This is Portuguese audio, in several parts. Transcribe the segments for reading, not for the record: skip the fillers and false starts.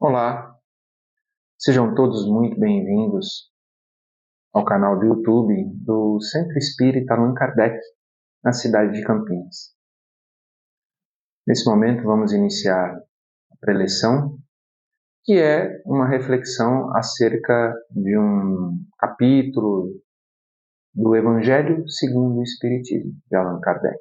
Olá, sejam todos muito bem-vindos ao canal do YouTube do Centro Espírita Allan Kardec, na cidade de Campinas. Nesse momento vamos iniciar a preleção, que é uma reflexão acerca de um capítulo do Evangelho segundo o Espiritismo, de Allan Kardec.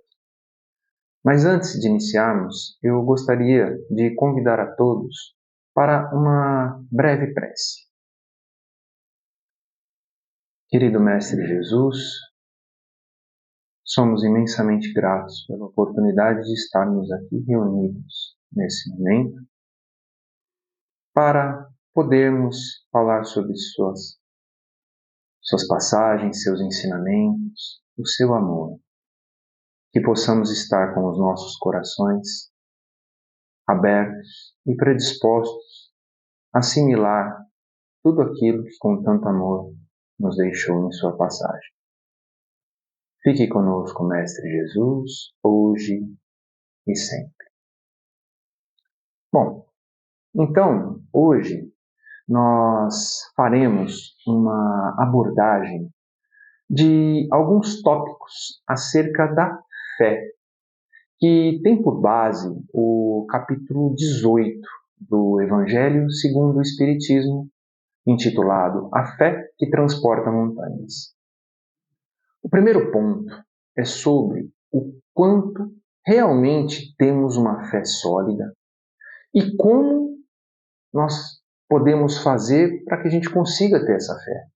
Mas antes de iniciarmos, eu gostaria de convidar a todos para uma breve prece. Querido Mestre Jesus, somos imensamente gratos pela oportunidade de estarmos aqui reunidos nesse momento para podermos falar sobre suas passagens, seus ensinamentos, o seu amor. Que possamos estar com os nossos corações abertos e predispostos a assimilar tudo aquilo que com tanto amor nos deixou em sua passagem. Fique conosco, Mestre Jesus, hoje e sempre. Bom, então, hoje nós faremos uma abordagem de alguns tópicos acerca da fé, que tem por base o capítulo 18 do Evangelho segundo o Espiritismo, intitulado A Fé que Transporta Montanhas. O primeiro ponto é sobre o quanto realmente temos uma fé sólida e como nós podemos fazer para que a gente consiga ter essa fé.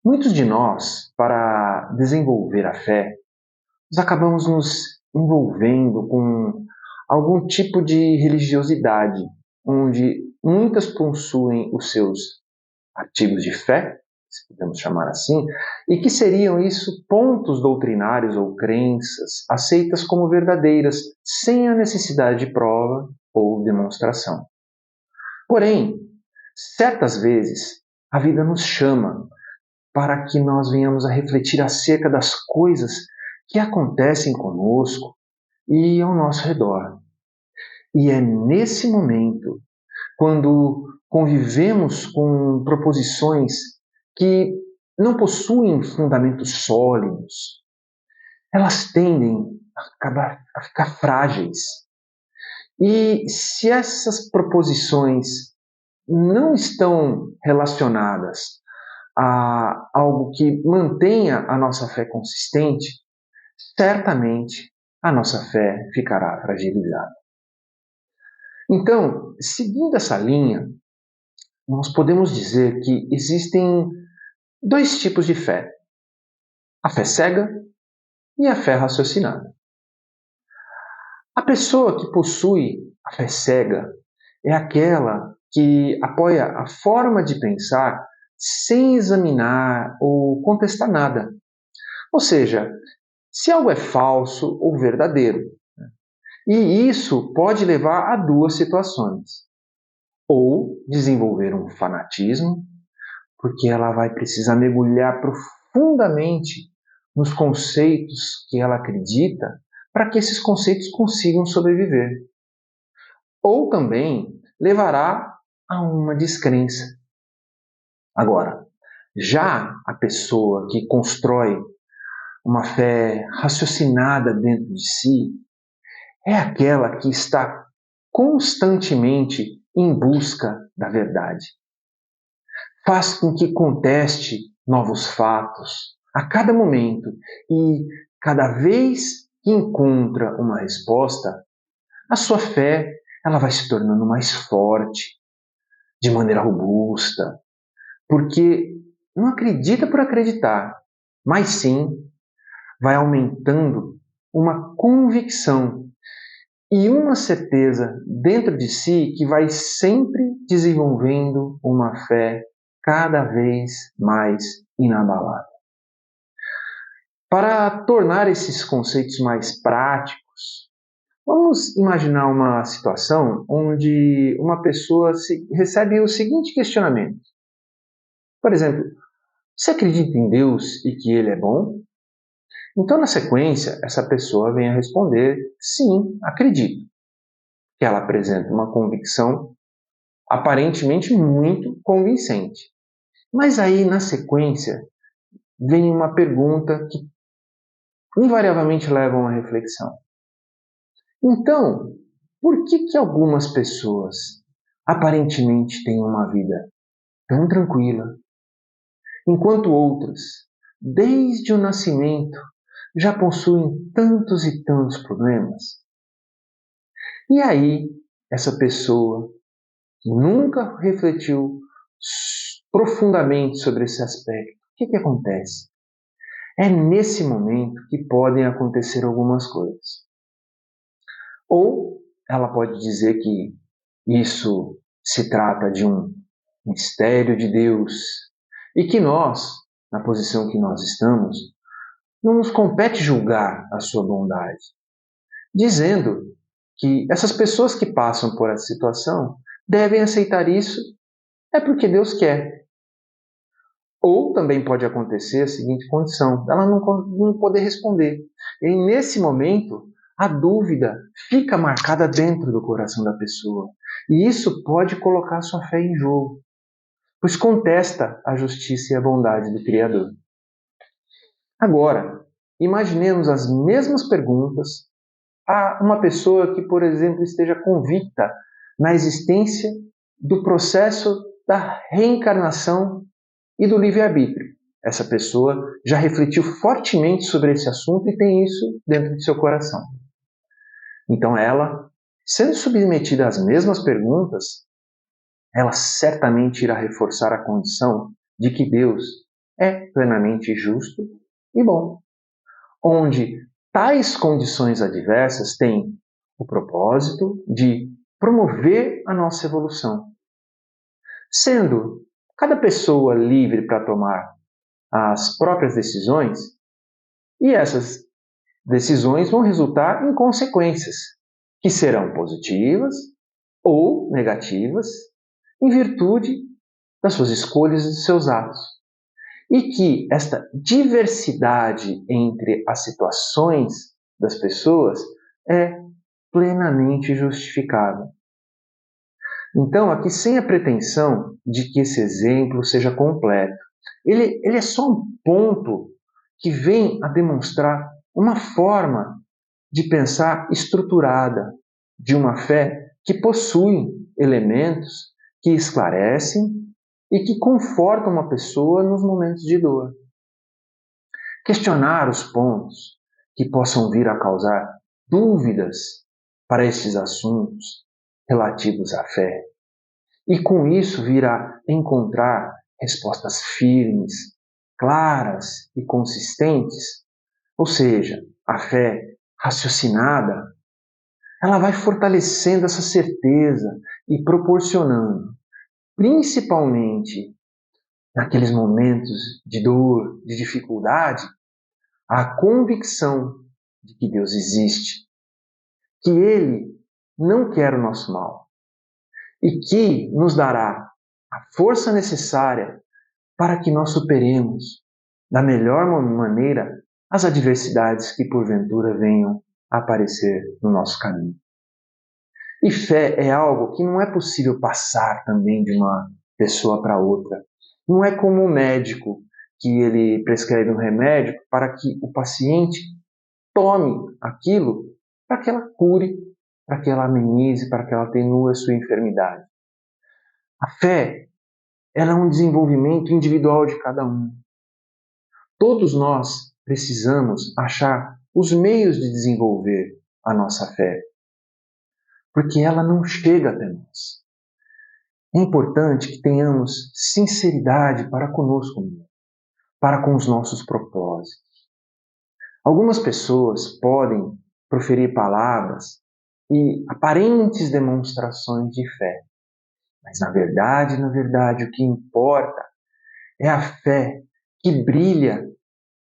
Muitos de nós, para desenvolver a fé, nós acabamos nos envolvendo com algum tipo de religiosidade, onde muitas possuem os seus artigos de fé, se podemos chamar assim, e que seriam isso pontos doutrinários ou crenças aceitas como verdadeiras, sem a necessidade de prova ou demonstração. Porém, certas vezes, a vida nos chama para que nós venhamos a refletir acerca das coisas que acontecem conosco e ao nosso redor. E é nesse momento, quando convivemos com proposições que não possuem fundamentos sólidos, elas tendem a ficar frágeis. E se essas proposições não estão relacionadas a algo que mantenha a nossa fé consistente, certamente a nossa fé ficará fragilizada. Então, seguindo essa linha, nós podemos dizer que existem dois tipos de fé: a fé cega e a fé raciocinada. A pessoa que possui a fé cega é aquela que apoia a forma de pensar sem examinar ou contestar nada. Ou seja, se algo é falso ou verdadeiro. E isso pode levar a duas situações. Ou desenvolver um fanatismo, porque ela vai precisar mergulhar profundamente nos conceitos que ela acredita para que esses conceitos consigam sobreviver. Ou também levará a uma descrença. Agora, já a pessoa que constrói uma fé raciocinada dentro de si é aquela que está constantemente em busca da verdade. Faz com que conteste novos fatos a cada momento e, cada vez que encontra uma resposta, a sua fé ela vai se tornando mais forte, de maneira robusta, porque não acredita por acreditar, mas sim vai aumentando uma convicção e uma certeza dentro de si que vai sempre desenvolvendo uma fé cada vez mais inabalável. Para tornar esses conceitos mais práticos, vamos imaginar uma situação onde uma pessoa recebe o seguinte questionamento. Por exemplo, você acredita em Deus e que Ele é bom? Então, na sequência, essa pessoa vem a responder, sim, acredito. Que ela apresenta uma convicção aparentemente muito convincente. Mas aí, na sequência, vem uma pergunta que invariavelmente leva a uma reflexão. Então, por que algumas pessoas aparentemente têm uma vida tão tranquila, enquanto outras, desde o nascimento, já possuem tantos e tantos problemas? E aí, essa pessoa que nunca refletiu profundamente sobre esse aspecto, o que acontece? É nesse momento que podem acontecer algumas coisas. Ou ela pode dizer que isso se trata de um mistério de Deus e que nós, na posição que nós estamos, não nos compete julgar a sua bondade, dizendo que essas pessoas que passam por essa situação devem aceitar isso é porque Deus quer. Ou também pode acontecer a seguinte condição, ela não poder responder. E nesse momento, a dúvida fica marcada dentro do coração da pessoa. E isso pode colocar sua fé em jogo, pois contesta a justiça e a bondade do Criador. Agora, imaginemos as mesmas perguntas a uma pessoa que, por exemplo, esteja convicta na existência do processo da reencarnação e do livre-arbítrio. Essa pessoa já refletiu fortemente sobre esse assunto e tem isso dentro de seu coração. Então ela, sendo submetida às mesmas perguntas, ela certamente irá reforçar a condição de que Deus é plenamente justo e bom, onde tais condições adversas têm o propósito de promover a nossa evolução, sendo cada pessoa livre para tomar as próprias decisões, e essas decisões vão resultar em consequências que serão positivas ou negativas em virtude das suas escolhas e dos seus atos. E que esta diversidade entre as situações das pessoas é plenamente justificável. Então, aqui sem a pretensão de que esse exemplo seja completo, ele é só um ponto que vem a demonstrar uma forma de pensar estruturada, de uma fé que possui elementos que esclarecem e que confortam uma pessoa nos momentos de dor. Questionar os pontos que possam vir a causar dúvidas para estes assuntos relativos à fé. E com isso vir a encontrar respostas firmes, claras e consistentes, ou seja, a fé raciocinada, ela vai fortalecendo essa certeza e proporcionando, principalmente naqueles momentos de dor, de dificuldade, a convicção de que Deus existe, que Ele não quer o nosso mal e que nos dará a força necessária para que nós superemos da melhor maneira as adversidades que porventura venham a aparecer no nosso caminho. E fé é algo que não é possível passar também de uma pessoa para outra. Não é como um médico que ele prescreve um remédio para que o paciente tome aquilo para que ela cure, para que ela amenize, para que ela atenue a sua enfermidade. A fé, ela é um desenvolvimento individual de cada um. Todos nós precisamos achar os meios de desenvolver a nossa fé, porque ela não chega até nós. É importante que tenhamos sinceridade para conosco mesmo, para com os nossos propósitos. Algumas pessoas podem proferir palavras e aparentes demonstrações de fé, mas na verdade, o que importa é a fé que brilha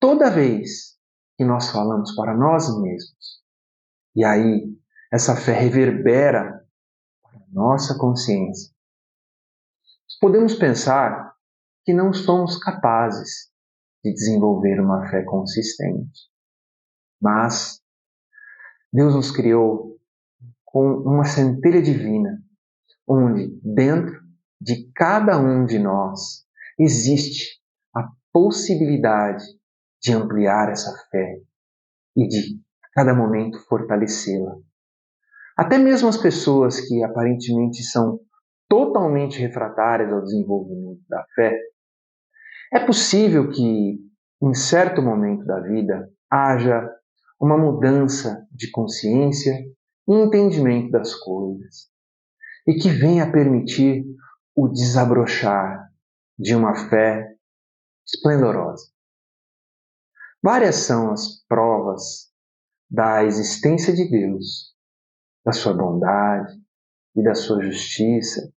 toda vez que nós falamos para nós mesmos. E aí, essa fé reverbera para a nossa consciência. Podemos pensar que não somos capazes de desenvolver uma fé consistente. Mas Deus nos criou com uma centelha divina, onde dentro de cada um de nós existe a possibilidade de ampliar essa fé e de, a cada momento, fortalecê-la. Até mesmo as pessoas que aparentemente são totalmente refratárias ao desenvolvimento da fé, é possível que, em certo momento da vida, haja uma mudança de consciência e entendimento das coisas, e que venha permitir o desabrochar de uma fé esplendorosa. Várias são as provas da existência de Deus, da sua bondade e da sua justiça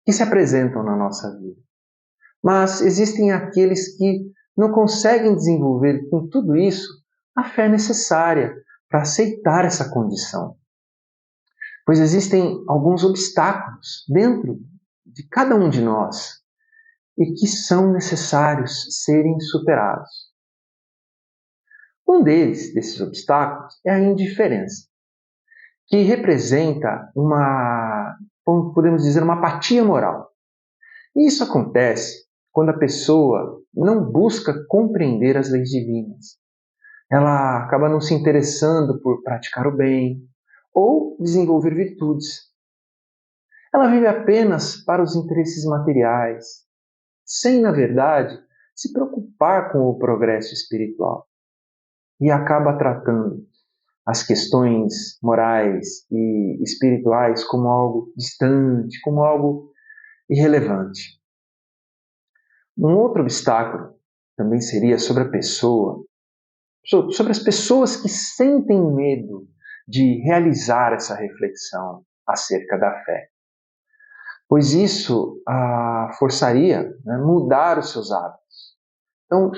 que se apresentam na nossa vida. Mas existem aqueles que não conseguem desenvolver com tudo isso a fé necessária para aceitar essa condição. Pois existem alguns obstáculos dentro de cada um de nós e que são necessários serem superados. Um desses obstáculos, é a indiferença, que representa como podemos dizer, uma apatia moral. E isso acontece quando a pessoa não busca compreender as leis divinas. Ela acaba não se interessando por praticar o bem ou desenvolver virtudes. Ela vive apenas para os interesses materiais, sem, na verdade, se preocupar com o progresso espiritual. E acaba tratando as questões morais e espirituais como algo distante, como algo irrelevante. Um outro obstáculo também seria sobre as pessoas que sentem medo de realizar essa reflexão acerca da fé, pois isso forçaria, né, mudar os seus hábitos. Então,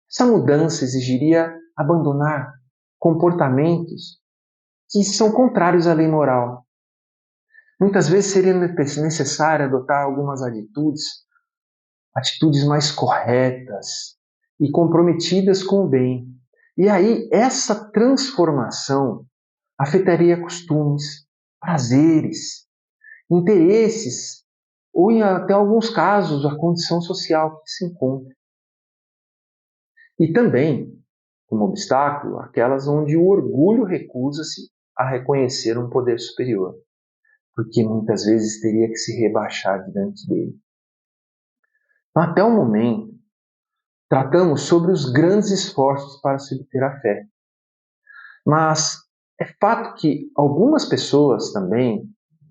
essa mudança exigiria abandonar comportamentos que são contrários à lei moral. Muitas vezes seria necessário adotar algumas atitudes mais corretas e comprometidas com o bem. E aí, essa transformação afetaria costumes, prazeres, interesses, ou em até alguns casos, a condição social que se encontra. E também, como obstáculo, aquelas onde o orgulho recusa-se a reconhecer um poder superior, porque muitas vezes teria que se rebaixar diante dele. Então, até o momento, tratamos sobre os grandes esforços para se obter a fé. Mas é fato que algumas pessoas também,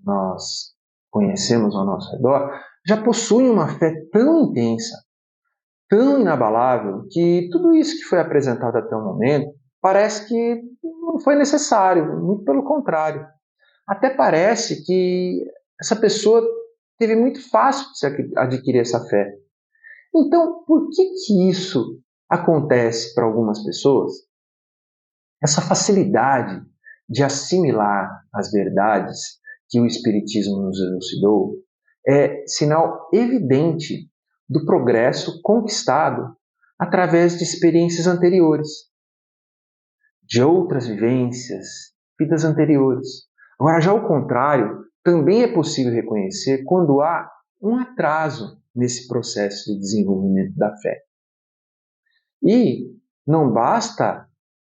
nós conhecemos ao nosso redor, já possuem uma fé tão intensa, tão inabalável, que tudo isso que foi apresentado até o momento parece que não foi necessário, muito pelo contrário. Até parece que essa pessoa teve muito fácil de se adquirir essa fé. Então, por que isso acontece para algumas pessoas? Essa facilidade de assimilar as verdades que o Espiritismo nos elucidou é sinal evidente do progresso conquistado através de experiências anteriores, de outras vivências, vidas anteriores. Agora, já ao contrário, também é possível reconhecer quando há um atraso nesse processo de desenvolvimento da fé. E não basta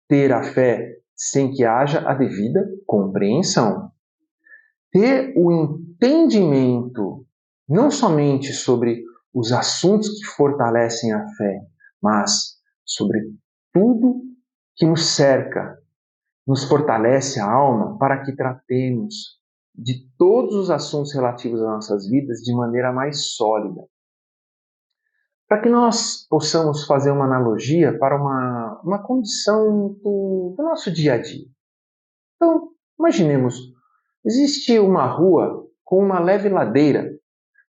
ter a fé sem que haja a devida compreensão. Ter o entendimento não somente sobre os assuntos que fortalecem a fé, mas sobre tudo que nos cerca, nos fortalece a alma para que tratemos de todos os assuntos relativos às nossas vidas de maneira mais sólida. Para que nós possamos fazer uma analogia para uma condição do nosso dia a dia. Então, imaginemos, existe uma rua com uma leve ladeira,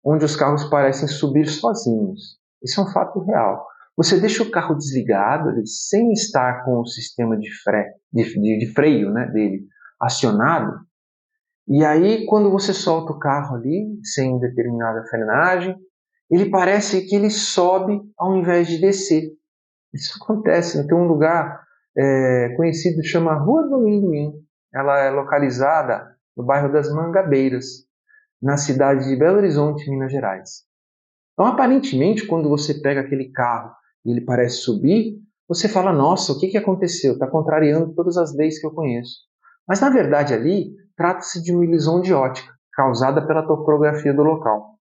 onde os carros parecem subir sozinhos. Isso é um fato real. Você deixa o carro desligado, sem estar com o sistema de freio, né, dele acionado, e aí quando você solta o carro ali, sem determinada frenagem, ele parece que ele sobe ao invés de descer. Isso acontece. Tem um lugar conhecido, chama Rua do Amendoim. Ela é localizada no bairro das Mangabeiras. na cidade de Belo Horizonte, Minas Gerais. Então, aparentemente, quando você pega aquele carro e ele parece subir, você fala, nossa, o que aconteceu? Está contrariando todas as leis que eu conheço. Mas, na verdade, ali, trata-se de uma ilusão de ótica, causada pela topografia do local.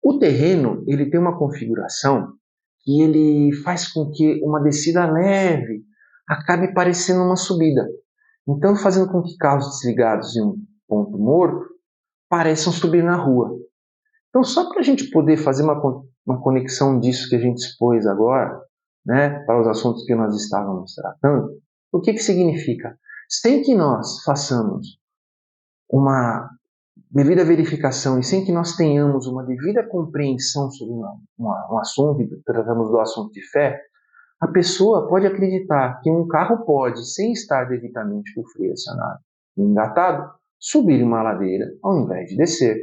O terreno, ele tem uma configuração que ele faz com que uma descida leve acabe parecendo uma subida. Então, fazendo com que carros desligados em um ponto morto pareçam subir na rua. Então, só para a gente poder fazer uma conexão disso que a gente expôs agora, né, para os assuntos que nós estávamos tratando, o que significa? Sem que nós façamos uma devida verificação e sem que nós tenhamos uma devida compreensão sobre um assunto, e tratamos do assunto de fé, a pessoa pode acreditar que um carro pode, sem estar devidamente com o freio acionado e engatado, subir uma ladeira ao invés de descer.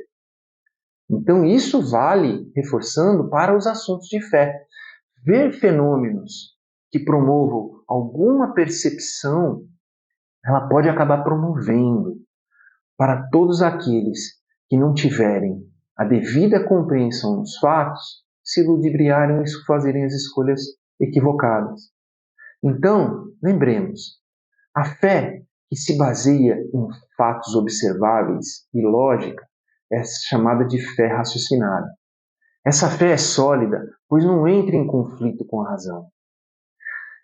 Então, isso vale, reforçando, para os assuntos de fé. Ver fenômenos que promovam alguma percepção, ela pode acabar promovendo para todos aqueles que não tiverem a devida compreensão dos fatos, se ludibriarem e fazerem as escolhas equivocadas. Então, lembremos, a fé que se baseia em fatos observáveis e lógica é chamada de fé raciocinada. Essa fé é sólida, pois não entra em conflito com a razão.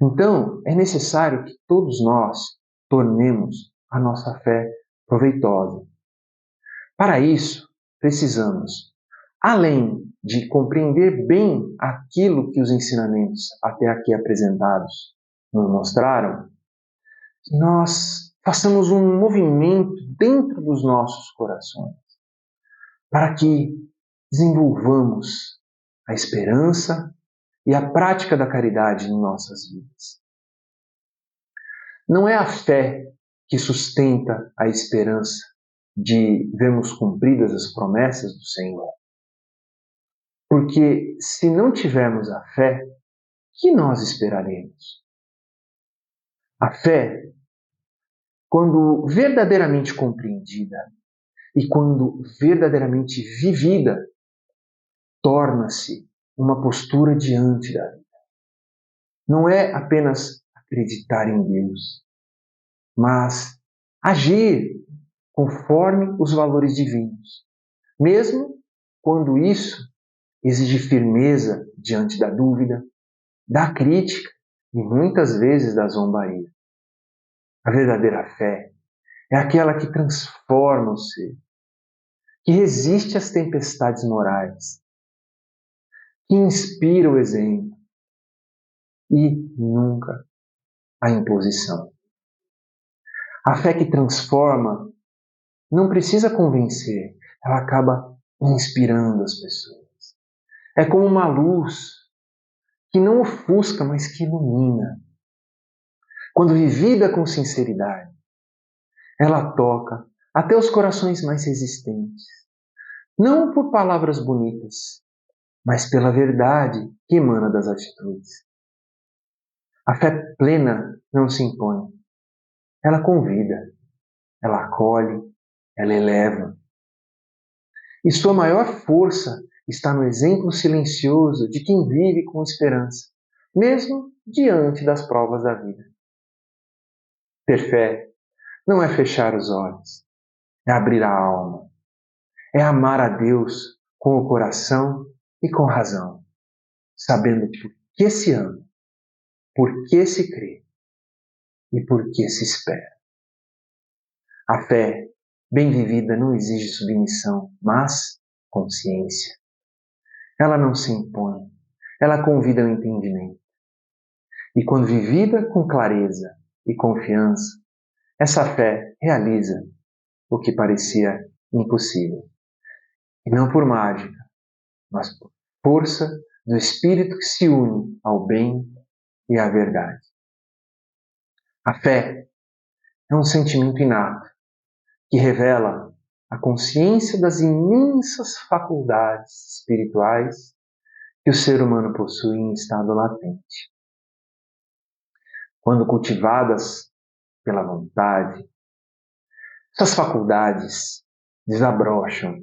Então, é necessário que todos nós tornemos a nossa fé proveitosa. Para isso, precisamos, além de compreender bem aquilo que os ensinamentos até aqui apresentados nos mostraram, nós façamos um movimento dentro dos nossos corações para que desenvolvamos a esperança e a prática da caridade em nossas vidas. Não é a fé que sustenta a esperança de vermos cumpridas as promessas do Senhor. Porque se não tivermos a fé, que nós esperaremos? A fé, quando verdadeiramente compreendida e quando verdadeiramente vivida, torna-se uma postura diante da vida. Não é apenas acreditar em Deus, mas agir conforme os valores divinos, mesmo quando isso exige firmeza diante da dúvida, da crítica e muitas vezes da zombaria. A verdadeira fé é aquela que transforma o ser, que resiste às tempestades morais, que inspira o exemplo e nunca a imposição. A fé que transforma não precisa convencer, ela acaba inspirando as pessoas. É como uma luz que não ofusca, mas que ilumina. Quando vivida com sinceridade, ela toca até os corações mais resistentes. Não por palavras bonitas, mas pela verdade que emana das atitudes. A fé plena não se impõe. Ela convida, ela acolhe, ela eleva. E sua maior força está no exemplo silencioso de quem vive com esperança, mesmo diante das provas da vida. Ter fé não é fechar os olhos, é abrir a alma, é amar a Deus com o coração e com razão, sabendo por que se ama, por que se crê e por que se espera. A fé, bem vivida, não exige submissão, mas consciência. Ela não se impõe, ela convida ao entendimento. E quando vivida com clareza e confiança, essa fé realiza o que parecia impossível. E não por mágica, mas por força do Espírito que se une ao bem e à verdade. A fé é um sentimento inato que revela a consciência das imensas faculdades espirituais que o ser humano possui em estado latente. Quando cultivadas pela vontade, essas faculdades desabrocham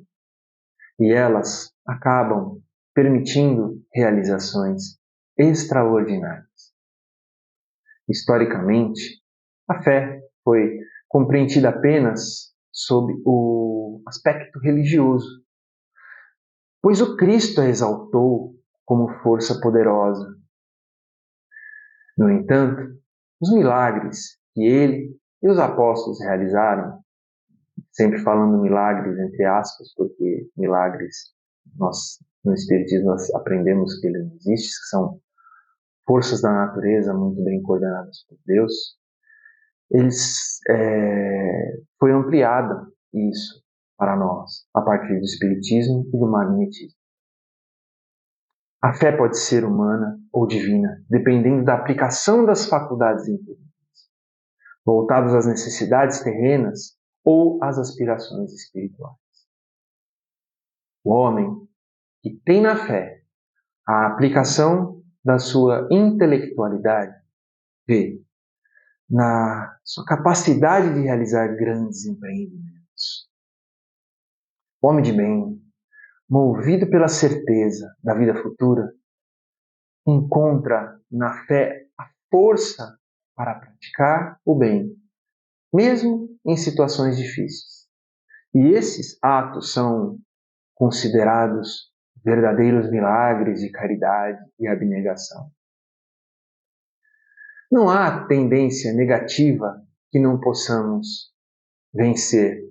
e elas acabam permitindo realizações extraordinárias. Historicamente, a fé foi compreendida apenas sob o aspecto religioso, pois o Cristo a exaltou como força poderosa. No entanto, os milagres que ele e os apóstolos realizaram, sempre falando milagres entre aspas, porque milagres nós no Espiritismo nós aprendemos que ele não existe, que são forças da natureza muito bem coordenadas por Deus, foi ampliada isso para nós a partir do Espiritismo e do Magnetismo. A fé pode ser humana ou divina, dependendo da aplicação das faculdades intelectuais, voltadas às necessidades terrenas ou às aspirações espirituais. O homem que tem na fé a aplicação da sua intelectualidade vê na sua capacidade de realizar grandes empreendimentos. O homem de bem, movido pela certeza da vida futura, encontra na fé a força para praticar o bem, mesmo em situações difíceis. E esses atos são considerados verdadeiros milagres de caridade e abnegação. Não há tendência negativa que não possamos vencer.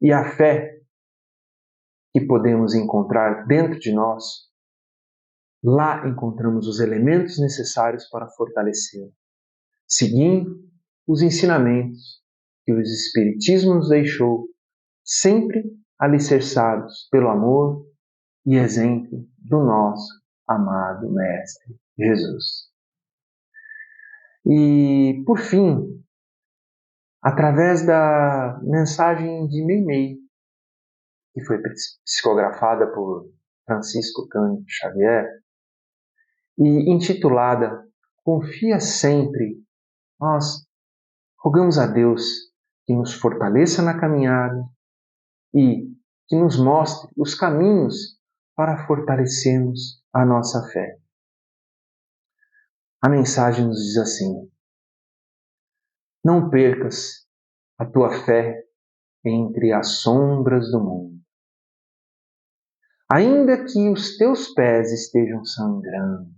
E a fé que podemos encontrar dentro de nós, lá encontramos os elementos necessários para fortalecê-la, seguindo os ensinamentos que o Espiritismo nos deixou, sempre alicerçados pelo amor e exemplo do nosso amado Mestre Jesus. E, por fim, através da mensagem de Meimei, que foi psicografada por Francisco Cândido Xavier e intitulada Confia Sempre, nós rogamos a Deus que nos fortaleça na caminhada e que nos mostre os caminhos para fortalecermos a nossa fé. A mensagem nos diz assim: não percas a tua fé entre as sombras do mundo. Ainda que os teus pés estejam sangrando,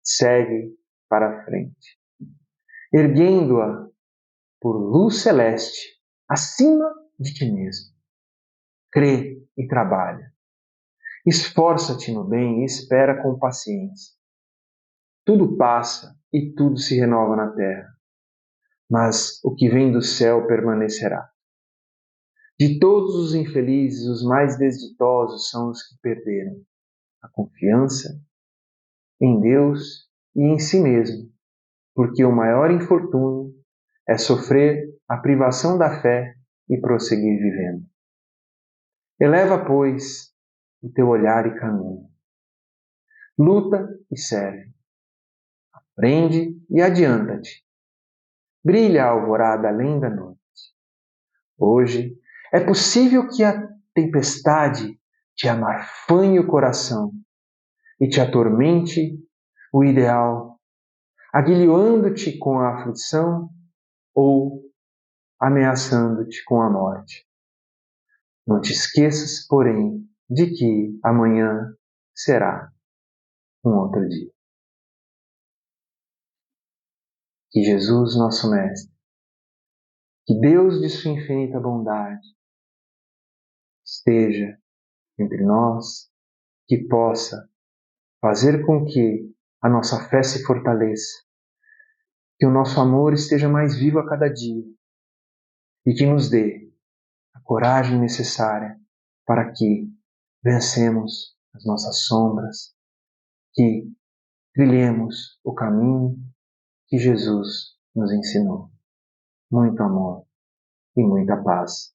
segue para a frente, erguendo-a por luz celeste acima de ti mesmo. Crê e trabalha. Esforça-te no bem e espera com paciência. Tudo passa e tudo se renova na terra, mas o que vem do céu permanecerá. De todos os infelizes, os mais desditosos são os que perderam a confiança em Deus e em si mesmo, porque o maior infortúnio é sofrer a privação da fé e prosseguir vivendo. Eleva, pois, o teu olhar e caminha. Luta e serve. Aprende e adianta-te. Brilha a alvorada além da noite. Hoje é possível que a tempestade te amarfanhe o coração e te atormente o ideal, aguilhoando-te com a aflição ou ameaçando-te com a morte. Não te esqueças, porém, de que amanhã será um outro dia. Que Jesus, nosso Mestre, que Deus de sua infinita bondade esteja entre nós, que possa fazer com que a nossa fé se fortaleça, que o nosso amor esteja mais vivo a cada dia e que nos dê a coragem necessária para que vencemos as nossas sombras, que trilhemos o caminho que Jesus nos ensinou. Muito amor e muita paz.